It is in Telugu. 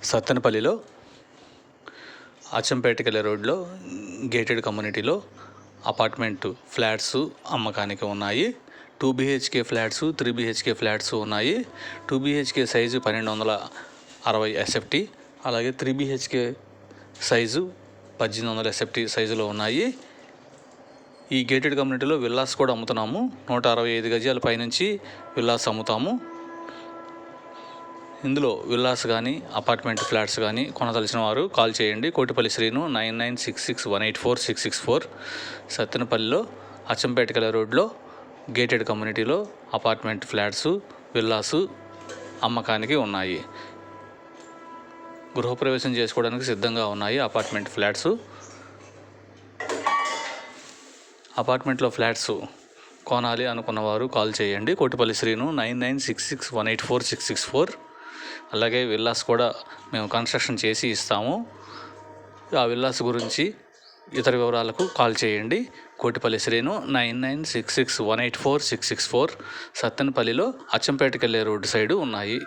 సత్తెనపల్లిలో అచ్చంపేటకి వెళ్ళే రోడ్లో గేటెడ్ కమ్యూనిటీలో అపార్ట్మెంట్ ఫ్లాట్స్ అమ్మకానికి ఉన్నాయి. 2 BHK ఫ్లాట్స్, 3 BHK ఫ్లాట్స్ ఉన్నాయి. 2 BHK సైజు 1260 SFT, అలాగే 3 BHK సైజు 1800 SFT సైజులో ఉన్నాయి. ఈ గేటెడ్ కమ్యూనిటీలో విల్లాస్ కూడా అమ్ముతున్నాము. 165 గజాల పైనుంచి విల్లాస్ అమ్ముతాము. ఇందులో విల్లాస్ కానీ అపార్ట్మెంట్ ఫ్లాట్స్ కానీ కొనదలిచిన వారు కాల్ చేయండి. కోటిపల్లి శ్రీను 9966184664. సత్తెనపల్లిలో అచ్చంపేటకల రోడ్లో గేటెడ్ కమ్యూనిటీలో అపార్ట్మెంట్ ఫ్లాట్స్ విల్లాసు అమ్మకానికి ఉన్నాయి. గృహప్రవేశం చేసుకోవడానికి సిద్ధంగా ఉన్నాయి అపార్ట్మెంట్ ఫ్లాట్స్. అపార్ట్మెంట్లో ఫ్లాట్స్ కొనాలి అనుకున్నవారు కాల్ చేయండి. కోటిపల్లి శ్రీను 9966184664. అలాగే విల్లాస్ కూడా మేము కన్స్ట్రక్షన్ చేసి ఇస్తాము. ఆ విల్లాస్ గురించి ఇతర వివరాలకు కాల్ చేయండి. కోటిపల్లి శ్రీను 9966184664. సత్తెనపల్లిలో అచ్చంపేటకి వెళ్ళే రోడ్డు సైడు ఉన్నాయి.